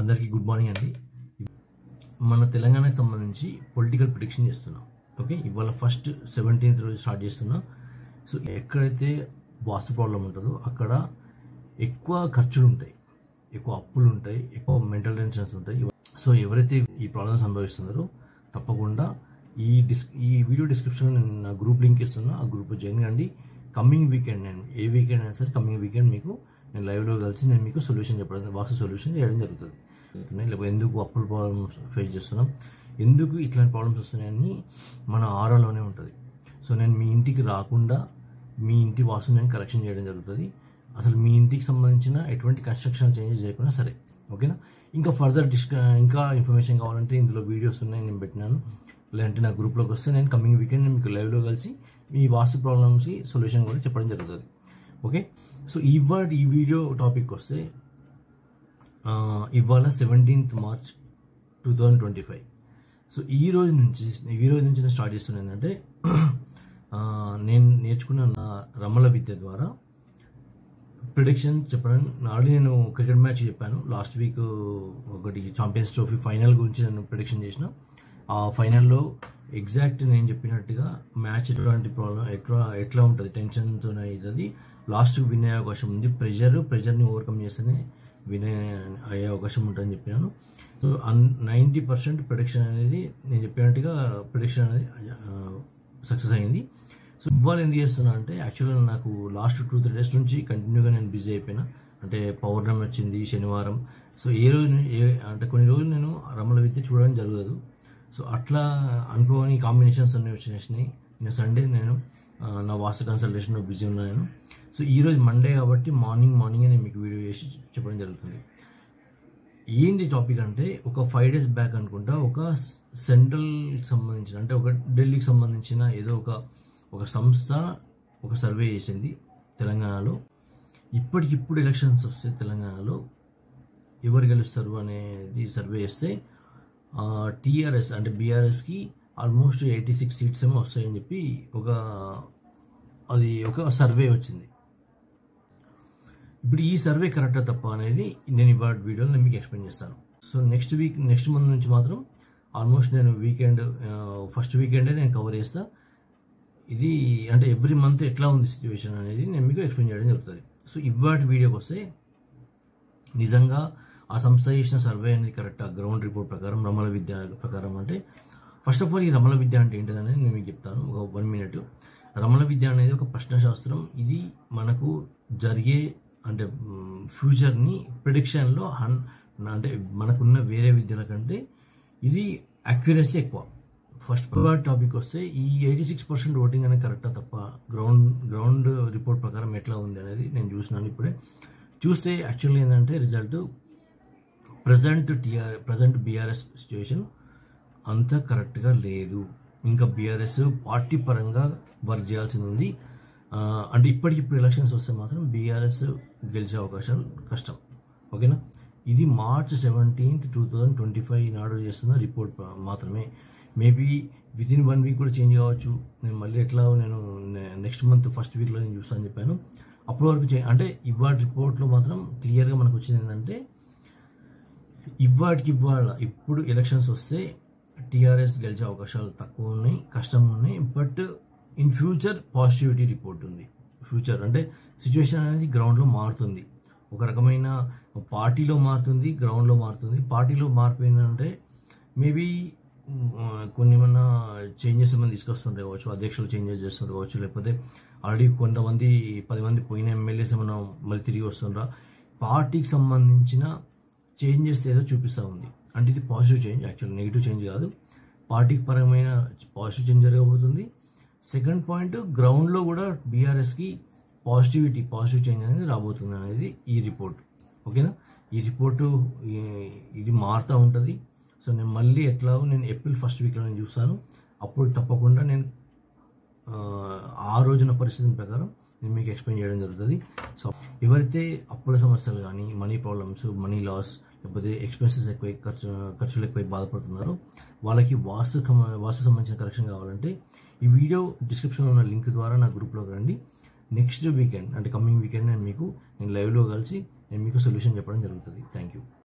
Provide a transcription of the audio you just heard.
అందరికీ good morning అండి. మన తెలంగాణకు సంబంధించి పొలిటికల్ ప్రిడిక్షన్ చేస్తున్నాం. ఓకే, ఇవాళ ఫస్ట్ 17th రోజు స్టార్ట్ చేస్తున్నాం. సో ఎక్కడైతే వాస్తు ప్రాబ్లం ఉంటుందో అక్కడ ఎక్కువ ఖర్చులు ఉంటాయి, ఎక్కువ అప్పులు ఉంటాయి, ఎక్కువ మెంటల్ టెన్షన్స్ ఉంటాయి. సో ఎవరైతే ఈ ప్రాబ్లమ్స్ అనుభవిస్తున్నారో తప్పకుండా ఈ వీడియో డిస్క్రిప్షన్లో నేను నా గ్రూప్ లింక్ ఇస్తున్నా. ఆ గ్రూప్ జాయిన్ కండి. కమింగ్ వీకెండ్ నేను ఏ వీకెండ్ అయినా సరే కమింగ్ వీకెండ్ మీకు నేను లైవ్లో కలిసి నేను మీకు సొల్యూషన్ చెప్పడం, వాస్తు సొల్యూషన్ చేయడం జరుగుతుంది. లేకపోతే ఎందుకు అప్పుల ప్రాబ్లమ్స్ ఫేస్ చేస్తున్నాం, ఎందుకు ఇట్లాంటి ప్రాబ్లమ్స్ వస్తున్నాయని మన ఆరాలోనే ఉంటుంది. సో నేను మీ ఇంటికి రాకుండా మీ ఇంటి వాస్తుని నేను కరెక్షన్ చేయడం జరుగుతుంది. అసలు మీ ఇంటికి సంబంధించిన ఎటువంటి కన్స్ట్రక్షన్ చేంజెస్ చేయకుండా సరే, ఓకేనా. ఇంకా ఫర్దర్ ఇంకా ఇన్ఫర్మేషన్ కావాలంటే ఇందులో వీడియోస్ ఉన్నాయి, నేను పెట్టినాను. లేదంటే నా గ్రూప్లోకి వస్తే నేను కమింగ్ వీకెండ్ నేను మీకు లైవ్లో కలిసి మీ వాస్తు ప్రాబ్లమ్స్కి సొల్యూషన్ కూడా చెప్పడం జరుగుతుంది. ఓకే, సో ఈ వీడియో టాపిక్ వస్తే ఇవాళ 17th March 2025. సో ఈ రోజు నుంచి నేను స్టార్ట్ చేస్తున్నా ఏంటంటే నేను నేర్చుకున్న నా రమల విద్య ద్వారా ప్రిడిక్షన్ చెప్పడం. ఆల్రెడీ నేను క్రికెట్ మ్యాచ్ చెప్పాను లాస్ట్ వీక్, ఒకటి ఛాంపియన్స్ ట్రోఫీ ఫైనల్ గురించి నేను ప్రిడిక్షన్ చేసిన. ఆ ఫైనల్లో ఎగ్జాక్ట్ నేను చెప్పినట్టుగా మ్యాచ్ ఎట్లాంటి ప్రాబ్లం ఎట్లా ఉంటుంది, టెన్షన్తో అవుతుంది, లాస్ట్కి విన్ అయ్యే అవకాశం ఉంది, ప్రెషర్ని ఓవర్కమ్ చేస్తేనే విన్ అయ్యే అవకాశం ఉంటుందని చెప్పినాను. సో 90% ప్రిడిక్షన్ అనేది నేను చెప్పినట్టుగా ప్రిడిక్షన్ అనేది సక్సెస్ అయింది. సో ఇవాళ ఎందుకు చేస్తున్నా అంటే యాక్చువల్గా నాకు లాస్ట్ 2-3 days నుంచి కంటిన్యూగా నేను బిజీ అయిపోయినా. అంటే పౌర్ణమి వచ్చింది శనివారం. సో అంటే కొన్ని రోజులు నేను రమల విద్య చూడడం జరగదు. సో అట్లా అనుకోని కాంబినేషన్స్ అన్నీ వచ్చేసినాయి. నేను సండే నేను నా వాస్తు కన్సల్టేషన్లో బిజీ ఉన్నాను. సో ఈరోజు మండే కాబట్టి మార్నింగే నేను మీకు వీడియో చేసి చెప్పడం జరుగుతుంది. ఏంటి టాపిక్ అంటే ఒక 5 days బ్యాక్ అనుకుంటా ఒక సెంట్రల్కి సంబంధించిన, అంటే ఒక ఢిల్లీకి సంబంధించిన ఏదో ఒక సంస్థ ఒక సర్వే చేసింది తెలంగాణలో. ఇప్పటికిప్పుడు ఎలక్షన్స్ వస్తే తెలంగాణలో ఎవరు గెలుస్తారు అనేది సర్వే చేస్తే టీఆర్ఎస్ అంటే బీఆర్ఎస్కి ఆల్మోస్ట్ 86 seats ఏమో వస్తాయని చెప్పి ఒక సర్వే వచ్చింది. ఇప్పుడు ఈ సర్వే కరెక్టా తప్ప అనేది నేను ఇవాళ వీడియోలో నేను మీకు ఎక్స్ప్లెయిన్ చేస్తాను. సో నెక్స్ట్ మంత్ నుంచి మాత్రం ఆల్మోస్ట్ నేను ఫస్ట్ వీకెండే నేను కవర్ చేస్తా. ఇది అంటే ఎవ్రీ మంత్ ఎట్లా ఉంది సిచ్యువేషన్ అనేది నేను మీకు ఎక్స్ప్లెయిన్ చేయడం జరుగుతుంది. సో ఇవాటి వీడియోకి వస్తే నిజంగా ఆ సంస్థ చేసిన సర్వే అనేది కరెక్టా, గ్రౌండ్ రిపోర్ట్ ప్రకారం, రమల విద్య ప్రకారం అంటే ఫస్ట్ ఆఫ్ ఆల్ ఈ రమల విద్య అంటే ఏంటిదనేది నేను మీకు చెప్తాను ఒక 1 minute. రమల విద్య అనేది ఒక ప్రశ్నశాస్త్రం. ఇది మనకు జరిగే అంటే ఫ్యూచర్ని ప్రిడిక్షన్లో అంటే మనకున్న వేరే విద్యల కంటే ఇది అక్యురసీ ఎక్కువ. ఫస్ట్ టాపిక్ వస్తే ఈ 86% ఓటింగ్ అనేది కరెక్టా తప్ప, గ్రౌండ్ రిపోర్ట్ ప్రకారం ఎట్లా ఉంది అనేది నేను చూసినాను. ఇప్పుడే చూస్తే యాక్చువల్లీ ఏంటంటే రిజల్ట్ ప్రజెంట్ బీఆర్ఎస్ సిచ్యువేషన్ అంత కరెక్ట్గా లేదు. ఇంకా బీఆర్ఎస్ పార్టీ పరంగా వర్క్ చేయాల్సింది ఉంది. అంటే ఇప్పటికిప్పుడు ఎలక్షన్స్ వస్తే మాత్రం బీఆర్ఎస్ గెలిచే అవకాశాలు కష్టం. ఓకేనా, ఇది March 17th 2025 నాడు చేస్తున్న రిపోర్ట్ మాత్రమే. మేబీ వితిన్ 1 week కూడా చేంజ్ కావచ్చు. నేను మళ్ళీ నేను నెక్స్ట్ మంత్ ఫస్ట్ వీక్లో నేను చూస్తాను చెప్పాను. అప్పటి వరకు అంటే ఇవాళ రిపోర్ట్లో మాత్రం క్లియర్గా మనకు వచ్చింది ఏంటంటే ఇప్పుడు ఎలక్షన్స్ వస్తే టీఆర్ఎస్ గెలిచే అవకాశాలు తక్కువ ఉన్నాయి, కష్టం ఉన్నాయి. But in future positivity report ఉంది. ఫ్యూచర్ అంటే సిచ్యువేషన్ అనేది గ్రౌండ్లో మారుతుంది, ఒక రకమైన పార్టీలో మారుతుంది, గ్రౌండ్లో మారుతుంది. పార్టీలో మార్పు ఏంటంటే మేబీ కొన్ని ఏమన్నా చేంజెస్ ఏమైనా తీసుకొస్తుంటే కావచ్చు, అధ్యక్షులు చేంజెస్ చేస్తుంటే కావచ్చు, లేకపోతే ఆల్రెడీ 10 మంది పోయిన ఎమ్మెల్యేస్ ఏమైనా మళ్ళీ తిరిగి వస్తుండ్రా, పార్టీకి సంబంధించిన చేంజెస్ ఏదో చూపిస్తూ ఉంది. అంటే ఇది positive change, actual negative change కాదు. పార్టీకి పరమైన పాజిటివ్ చేంజ్ జరగబోతుంది. సెకండ్ పాయింట్, గ్రౌండ్లో కూడా బీఆర్ఎస్కి పాజిటివ్ చేంజ్ అనేది రాబోతుంది అనేది ఈ రిపోర్ట్. ఓకేనా, ఈ రిపోర్టు ఇది మారుతూ ఉంటుంది. సో నేను మళ్ళీ నేను ఏప్రిల్ ఫస్ట్ వీక్లో నేను చూస్తాను. అప్పుడు తప్పకుండా నేను ఆ రోజున పరిస్థితి ప్రకారం నేను మీకు ఎక్స్ప్లెయిన్ చేయడం జరుగుతుంది. సో ఎవరైతే అప్పుల సమస్యలు కానీ, మనీ ప్రాబ్లమ్స్, మనీ లాస్, లేకపోతే ఎక్స్పెన్సెస్ ఎక్కువ, ఖర్చులు ఎక్కువ బాధపడుతున్నారో వాళ్ళకి వాస్తు సంబంధించిన కరెక్షన్ కావాలంటే ఈ వీడియో డిస్క్రిప్షన్లో ఉన్న లింక్ ద్వారా నా గ్రూప్లోకి రండి. నెక్స్ట్ వీకెండ్ అంటే కమింగ్ వీకెండ్ నేను లైవ్లో కలిసి నేను మీకు సొల్యూషన్ చెప్పడం జరుగుతుంది. Thank you.